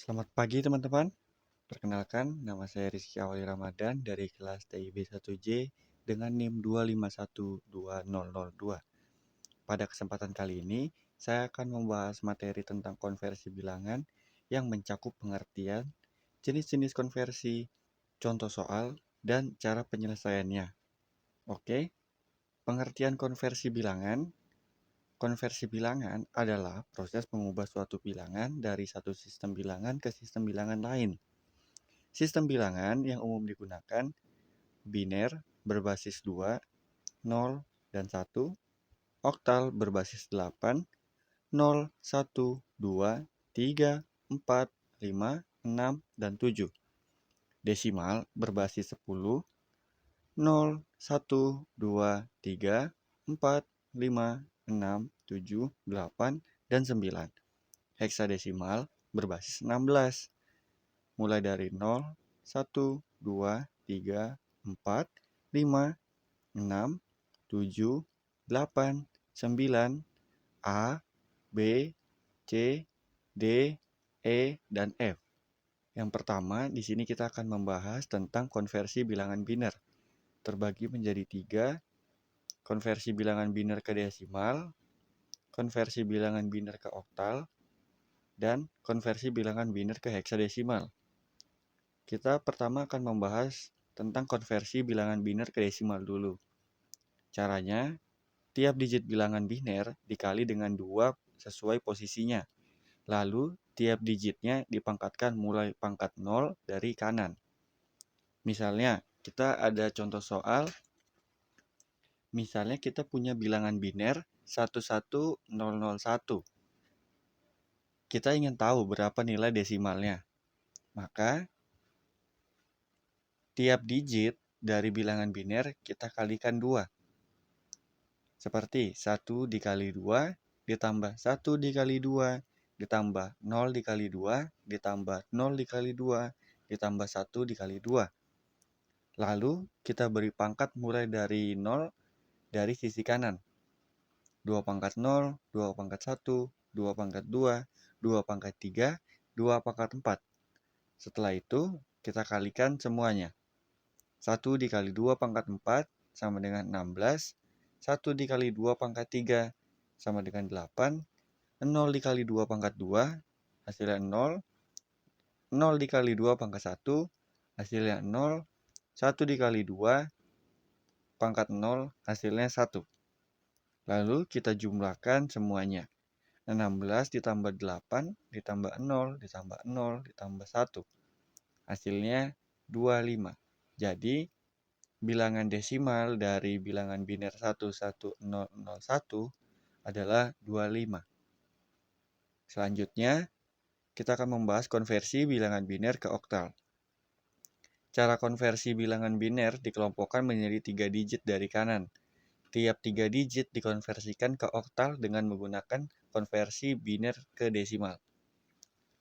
Selamat pagi teman-teman. Perkenalkan, nama saya Rizky Awali Ramadan dari kelas TIB 1J dengan NIM 2512002. Pada kesempatan kali ini, saya akan membahas materi tentang konversi bilangan yang mencakup pengertian, jenis-jenis konversi, contoh soal, dan cara penyelesaiannya. Oke, pengertian konversi bilangan. Konversi bilangan adalah proses mengubah suatu bilangan dari satu sistem bilangan ke sistem bilangan lain. Sistem bilangan yang umum digunakan biner berbasis 2, 0, dan 1, oktal berbasis 8, 0, 1, 2, 3, 4, 5, 6, dan 7. Desimal berbasis 10, 0, 1, 2, 3, 4, 5, 6, 7, 8, dan 9. Heksadesimal berbasis 16, mulai dari 0, 1, 2, 3, 4, 5, 6, 7, 8, 9, A, B, C, D, E, dan F. Yang pertama, di sini kita akan membahas tentang konversi bilangan biner. Terbagi menjadi 3, konversi bilangan biner ke desimal, konversi bilangan biner ke oktal, dan konversi bilangan biner ke heksadesimal. Kita pertama akan membahas tentang konversi bilangan biner ke desimal dulu. Caranya, tiap digit bilangan biner dikali dengan 2 sesuai posisinya. Lalu, tiap digitnya dipangkatkan mulai pangkat 0 dari kanan. Misalnya, kita ada contoh soal. Misalnya kita punya bilangan biner 11001. Kita ingin tahu berapa nilai desimalnya. Maka, tiap digit dari bilangan biner kita kalikan 2. Seperti 1 dikali 2 ditambah 1 dikali 2 ditambah 0 dikali 2 ditambah 0 dikali 2 ditambah 1 dikali 2. Lalu kita beri pangkat mulai dari 0 dari sisi kanan. 2 pangkat 0, 2 pangkat 1, 2 pangkat 2, 2 pangkat 3, 2 pangkat 4. Setelah itu kita kalikan semuanya. 1 dikali 2 pangkat 4 sama dengan 16. 1 dikali 2 pangkat 3 sama dengan 8. 0 dikali 2 pangkat 2 hasilnya 0. 0 dikali 2 pangkat 1 hasilnya 0. 1 dikali 2 pangkat 0 hasilnya 1. Lalu kita jumlahkan semuanya. 16 ditambah 8 ditambah 0 ditambah 0 ditambah 1. Hasilnya 25. Jadi, bilangan desimal dari bilangan biner 11001 adalah 25. Selanjutnya, kita akan membahas konversi bilangan biner ke oktal. Cara konversi bilangan biner dikelompokkan menjadi 3 digit dari kanan. Tiap 3 digit dikonversikan ke oktal dengan menggunakan konversi biner ke desimal.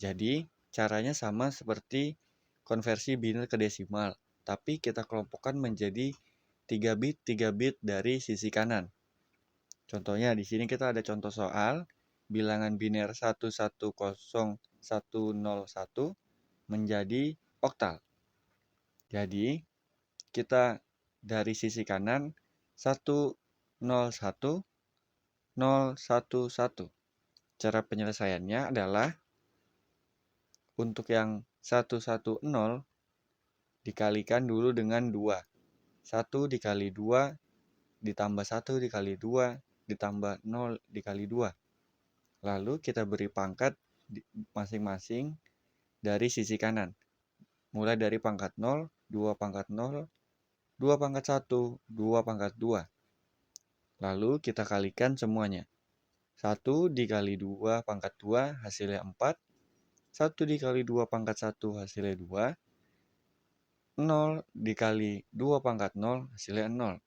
Jadi, caranya sama seperti konversi biner ke desimal, tapi kita kelompokkan menjadi 3 bit dari sisi kanan. Contohnya di sini kita ada contoh soal bilangan biner 1100101 menjadi oktal. Jadi, kita dari sisi kanan 101011. Cara penyelesaiannya adalah untuk yang 110 dikalikan dulu dengan 2. 1 dikali 2 ditambah 1 dikali 2 ditambah 0 dikali 2. Lalu kita beri pangkat masing-masing dari sisi kanan. Mulai dari pangkat 0, 2 pangkat 0, 2 pangkat 1, 2 pangkat 2. Lalu kita kalikan semuanya. 1 dikali 2 pangkat 2 hasilnya 4. 1 dikali 2 pangkat 1 hasilnya 2. 0 dikali 2 pangkat 0 hasilnya 0.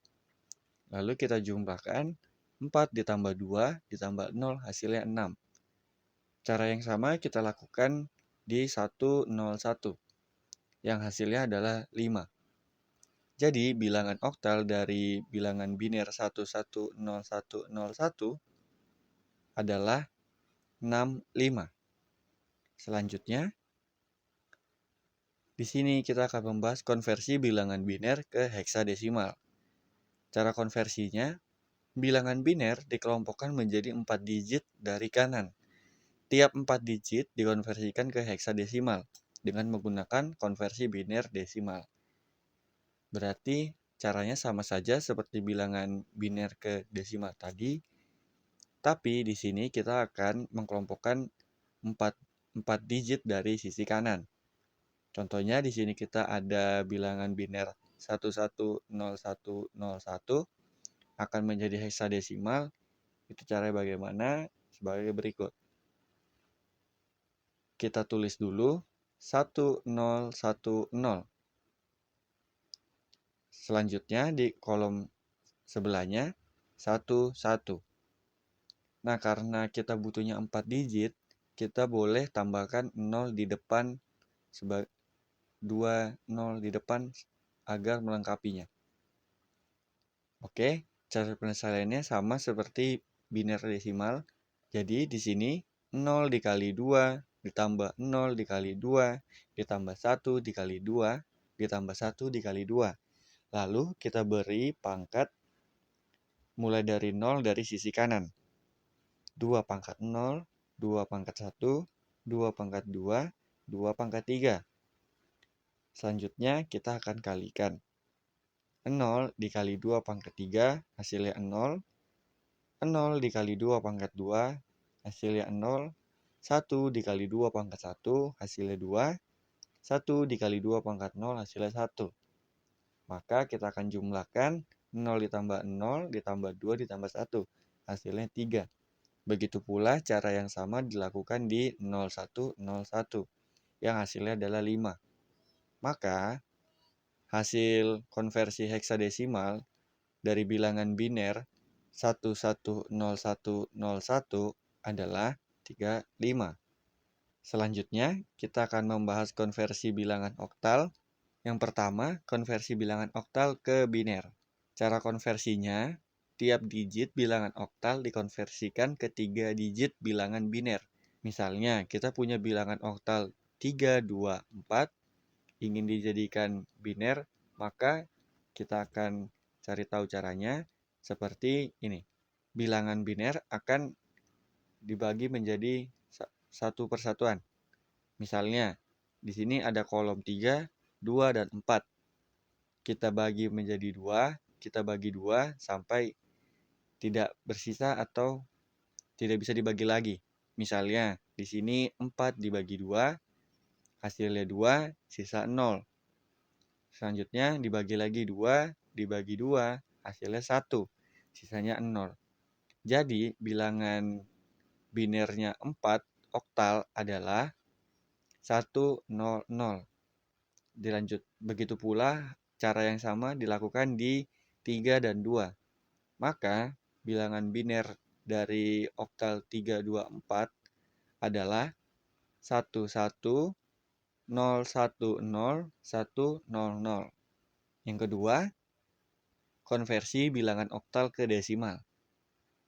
Lalu kita jumlahkan 4 ditambah 2 ditambah 0 hasilnya 6. Cara yang sama kita lakukan di 101 yang hasilnya adalah 5. Jadi bilangan oktal dari bilangan biner 1100101 adalah 65. Selanjutnya Di sini kita akan membahas konversi bilangan biner ke heksadesimal. Cara konversinya, bilangan biner dikelompokkan menjadi 4 digit dari kanan. Tiap 4 digit dikonversikan ke heksadesimal dengan menggunakan konversi biner desimal. Berarti caranya sama saja seperti bilangan biner ke desimal tadi, tapi di sini kita akan mengkelompokkan 4 digit dari sisi kanan. Contohnya di sini kita ada bilangan biner 110101 akan menjadi heksadesimal. Itu caranya bagaimana? Sebagai berikut. Kita tulis dulu 1010. Selanjutnya di kolom sebelahnya 11. Nah, karena kita butuhnya 4 digit, kita boleh tambahkan 0 di depan sebagai 2 0 di depan agar melengkapinya. Oke, cara penyelesaiannya sama seperti biner desimal. Jadi di sini 0 dikali 2 ditambah 0 dikali 2 ditambah 1 dikali 2 ditambah 1 dikali 2. Lalu kita beri pangkat mulai dari 0 dari sisi kanan. 2 pangkat 0, 2 pangkat 1, 2 pangkat 2, 2 pangkat 3. Selanjutnya kita akan kalikan. 0 dikali 2 pangkat 3 hasilnya 0. 0 dikali 2 pangkat 2 hasilnya 0. 1 dikali 2 pangkat 1 hasilnya 2. 1 dikali 2 pangkat 0 hasilnya 1. Maka kita akan jumlahkan 0 ditambah 0 ditambah 2 ditambah 1. Hasilnya 3. Begitu pula cara yang sama dilakukan di 0101 yang hasilnya adalah 5. Maka hasil konversi heksadesimal dari bilangan biner 110101 adalah 35. Selanjutnya, kita akan membahas konversi bilangan oktal. Yang pertama, konversi bilangan oktal ke biner. Cara konversinya, tiap digit bilangan oktal dikonversikan ke 3 digit bilangan biner. Misalnya, kita punya bilangan oktal 3, 2, 4, ingin dijadikan biner, maka kita akan cari tahu caranya seperti ini. Bilangan biner akan dibagi menjadi satu persatuan. Misalnya, di sini ada kolom 3, 2, dan 4. Kita bagi menjadi 2, kita bagi 2 sampai tidak bersisa atau tidak bisa dibagi lagi. Misalnya, di sini 4 dibagi 2, hasilnya 2, sisa 0. Selanjutnya dibagi lagi 2, dibagi 2, hasilnya 1, sisanya 0. Jadi, bilangan binernya 4 oktal adalah 100. Dilanjut, begitu pula cara yang sama dilakukan di 3 dan 2. Maka bilangan biner dari oktal 3, 2, 4 adalah 11 0, 1, 0, 1, 0, 0. Yang kedua, konversi bilangan oktal ke desimal.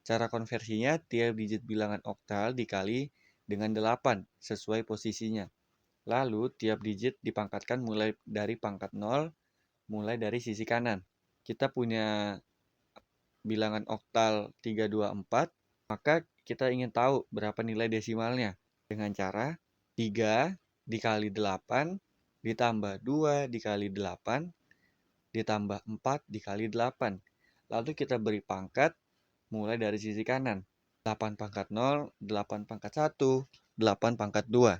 Cara konversinya, tiap digit bilangan oktal dikali dengan 8 sesuai posisinya. Lalu, tiap digit dipangkatkan mulai dari pangkat 0, mulai dari sisi kanan. Kita punya bilangan oktal 3, 2, 4, maka kita ingin tahu berapa nilai desimalnya. Dengan cara 3 dikali 8 ditambah 2 dikali 8 ditambah 4 dikali 8. Lalu kita beri pangkat mulai dari sisi kanan. 8 pangkat 0, 8 pangkat 1, 8 pangkat 2.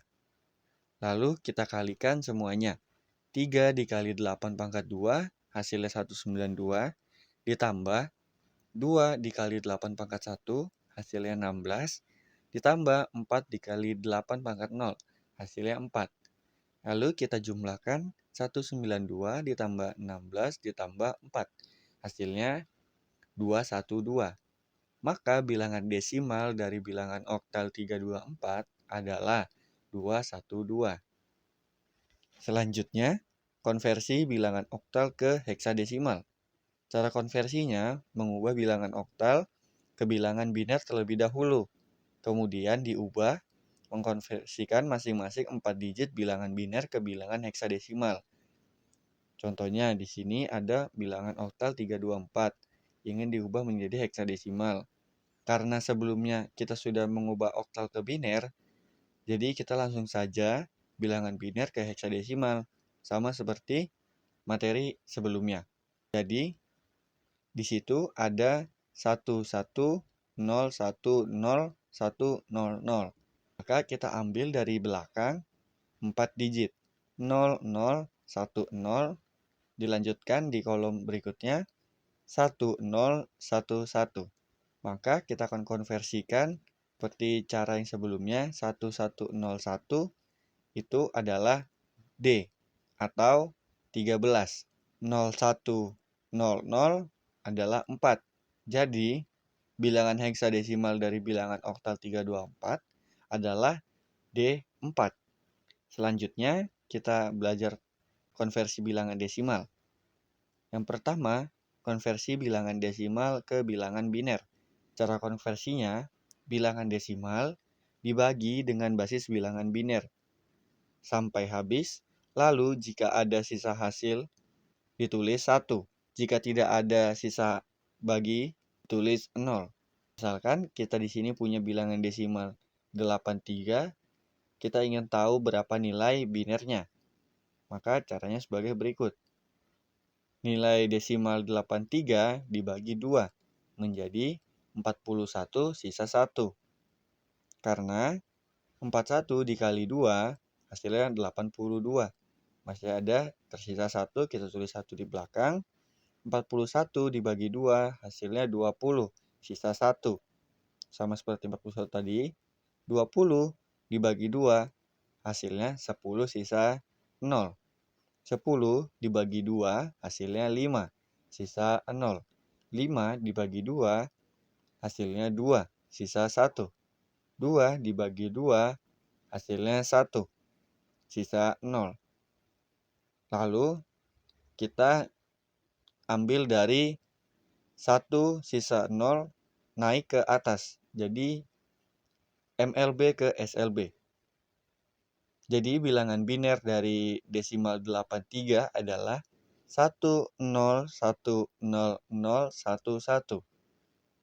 Lalu kita kalikan semuanya. 3 dikali 8 pangkat 2 hasilnya 192 ditambah 2 dikali 8 pangkat 1 hasilnya 16 ditambah 4 dikali 8 pangkat 0 hasilnya 4. Lalu kita jumlahkan 192 ditambah 16 ditambah 4. Hasilnya 212. Maka bilangan desimal dari bilangan oktal 324 adalah 212. Selanjutnya, konversi bilangan oktal ke heksadesimal. Cara konversinya mengubah bilangan oktal ke bilangan biner terlebih dahulu, kemudian diubah mengkonversikan masing-masing 4 digit bilangan biner ke bilangan heksadesimal. Contohnya di sini ada bilangan oktal 324 ingin diubah menjadi heksadesimal. Karena sebelumnya kita sudah mengubah oktal ke biner, jadi kita langsung saja bilangan biner ke heksadesimal, sama seperti materi sebelumnya. Jadi di situ ada 11010100. Maka kita ambil dari belakang 4 digit. 0010 dilanjutkan di kolom berikutnya 1011. Maka kita akan konversikan seperti cara yang sebelumnya. 1101 itu adalah D atau 13. 0100 adalah 4. Jadi bilangan heksadesimal dari bilangan oktal 324 adalah D4. Selanjutnya kita belajar konversi bilangan desimal. Yang pertama, konversi bilangan desimal ke bilangan biner. Cara konversinya, bilangan desimal dibagi dengan basis bilangan biner sampai habis, lalu jika ada sisa hasil ditulis 1. Jika tidak ada sisa bagi, tulis 0. Misalkan kita di sini punya bilangan desimal 83, kita ingin tahu berapa nilai binernya. Maka caranya sebagai berikut. Nilai desimal 83 dibagi 2 menjadi 41 sisa 1. Karena 41 dikali 2 hasilnya 82. Masih ada tersisa 1, kita tulis 1 di belakang. 41 dibagi 2 hasilnya 20 sisa 1. Sama seperti 41 tadi, 20 dibagi 2 hasilnya 10 sisa 0. 10 dibagi 2 hasilnya 5 sisa 0. 5 dibagi 2 hasilnya 2 sisa 1. 2 dibagi 2 hasilnya 1 sisa 0. Lalu kita ambil dari 1 sisa 0 naik ke atas. Jadi MLB ke SLB. Jadi bilangan biner dari desimal 83 adalah 10100011.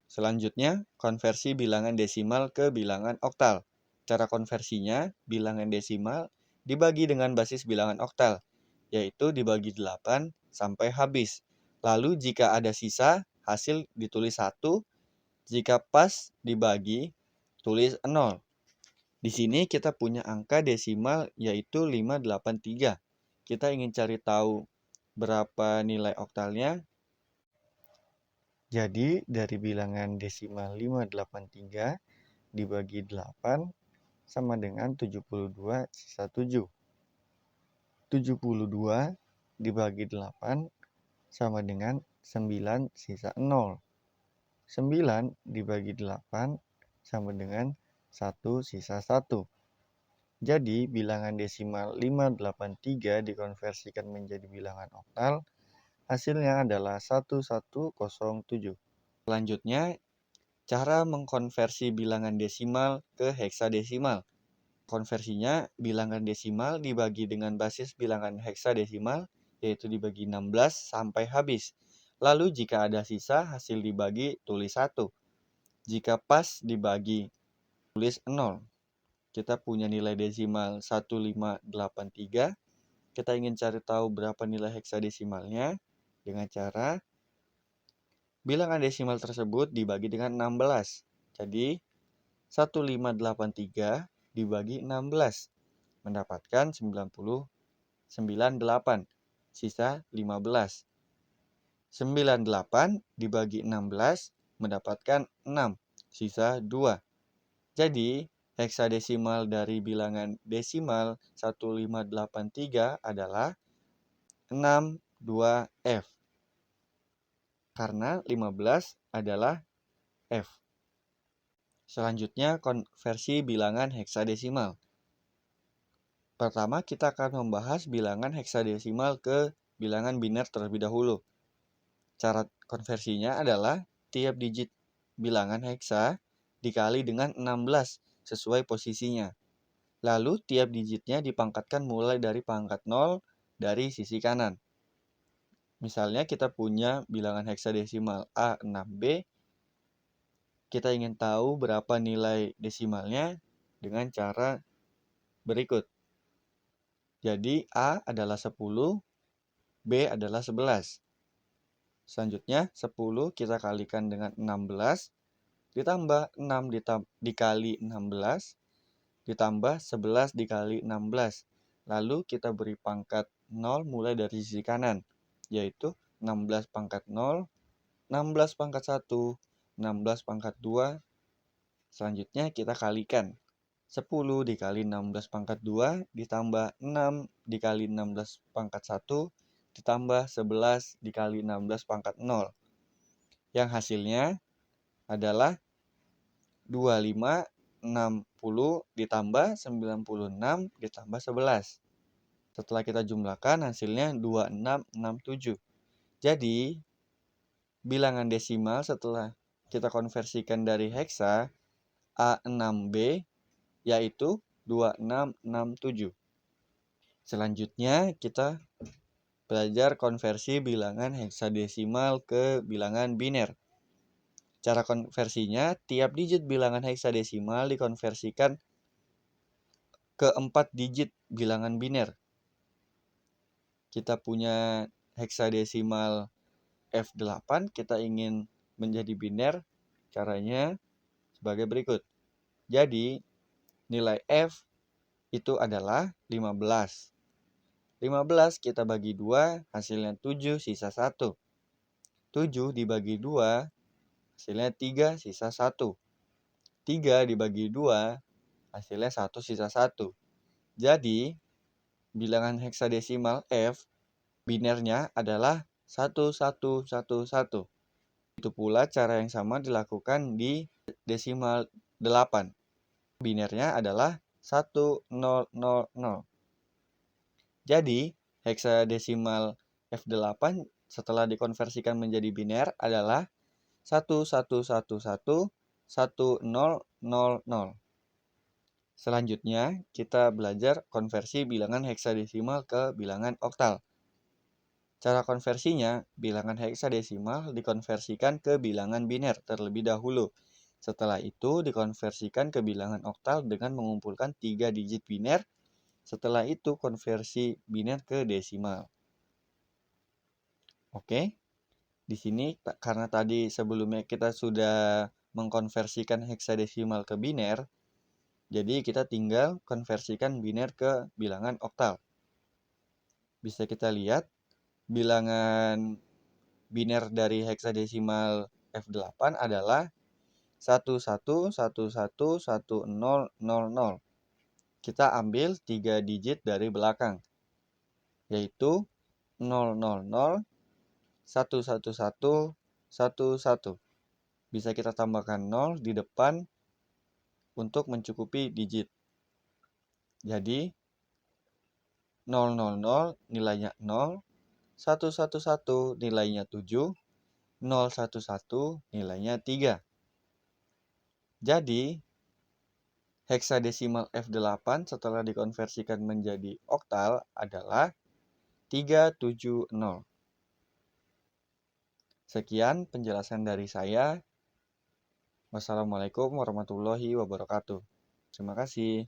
Selanjutnya, konversi bilangan desimal ke bilangan oktal. Cara konversinya, bilangan desimal dibagi dengan basis bilangan oktal, yaitu dibagi 8 sampai habis. Lalu jika ada sisa, hasil ditulis 1. Jika pas dibagi, tulis 0. Di sini kita punya angka desimal yaitu 583. Kita ingin cari tahu berapa nilai oktalnya. Jadi dari bilangan desimal 583 dibagi 8 sama dengan 72 sisa 7. 72 dibagi 8 sama dengan 9 sisa 0. 9 dibagi 8 sama dengan 1 sisa 1. Jadi bilangan desimal 583 dikonversikan menjadi bilangan oktal. Hasilnya adalah 1107. Selanjutnya, cara mengkonversi bilangan desimal ke heksadesimal. Konversinya, bilangan desimal dibagi dengan basis bilangan heksadesimal, yaitu dibagi 16 sampai habis. Lalu jika ada sisa, hasil dibagi, tulis 1. Jika pas dibagi, tulis 0. Kita punya nilai desimal 1583. Kita ingin cari tahu berapa nilai heksadesimalnya dengan cara bilangan desimal tersebut dibagi dengan 16. Jadi 1583 dibagi 16 mendapatkan 98. Sisa 15. 98 dibagi 16 mendapatkan 6. Sisa 2. Jadi heksadesimal dari bilangan desimal 1583 adalah 62F. Karena 15 adalah F. Selanjutnya konversi bilangan heksadesimal. Pertama kita akan membahas bilangan heksadesimal ke bilangan biner terlebih dahulu. Cara konversinya adalah tiap digit bilangan heksa dikali dengan 16 sesuai posisinya. Lalu tiap digitnya dipangkatkan mulai dari pangkat 0 dari sisi kanan. Misalnya kita punya bilangan heksadesimal A6B, kita ingin tahu berapa nilai desimalnya dengan cara berikut. Jadi A adalah 10, B adalah 11. Selanjutnya 10 kita kalikan dengan 16, ditambah 6 dikali 16, ditambah 11 dikali 16. Lalu kita beri pangkat 0 mulai dari sisi kanan, yaitu 16 pangkat 0, 16 pangkat 1, 16 pangkat 2. Selanjutnya kita kalikan. 10 dikali 16 pangkat 2 ditambah 6 dikali 16 pangkat 1 ditambah 11 dikali 16 pangkat 0. Yang hasilnya adalah 2560 ditambah 96 ditambah 11. Setelah kita jumlahkan hasilnya 2667. Jadi bilangan desimal setelah kita konversikan dari heksa A6B yaitu 2667. Selanjutnya kita belajar konversi bilangan heksadesimal ke bilangan biner. Cara konversinya, tiap digit bilangan heksadesimal dikonversikan ke 4 digit bilangan biner. Kita punya heksadesimal F8, kita ingin menjadi biner, caranya sebagai berikut. Jadi, nilai F itu adalah 15. 15 kita bagi 2, hasilnya 7, sisa 1. 7 dibagi 2, hasilnya 3, sisa 1. 3 dibagi 2, hasilnya 1, sisa 1. Jadi, bilangan heksadesimal F, binernya adalah 1111. Itu pula cara yang sama dilakukan di desimal 8. Binernya adalah 1000. Jadi, heksadesimal F8 setelah dikonversikan menjadi biner adalah 11111000. Selanjutnya, kita belajar konversi bilangan heksadesimal ke bilangan oktal. Cara konversinya, bilangan heksadesimal dikonversikan ke bilangan biner terlebih dahulu. Setelah itu, dikonversikan ke bilangan oktal dengan mengumpulkan 3 digit biner. Setelah itu, konversi biner ke desimal. Oke, di sini karena tadi sebelumnya kita sudah mengkonversikan heksadesimal ke biner, jadi kita tinggal konversikan biner ke bilangan oktal. Bisa kita lihat bilangan biner dari heksadesimal F8 adalah 11111000. Kita ambil 3 digit dari belakang, yaitu 000, 11111. Bisa kita tambahkan 0 di depan untuk mencukupi digit. Jadi 000 nilainya 0, 111 nilainya 7, 011 nilainya 3. Jadi heksadesimal F8 setelah dikonversikan menjadi oktal adalah 370. Sekian penjelasan dari saya. Wassalamualaikum warahmatullahi wabarakatuh. Terima kasih.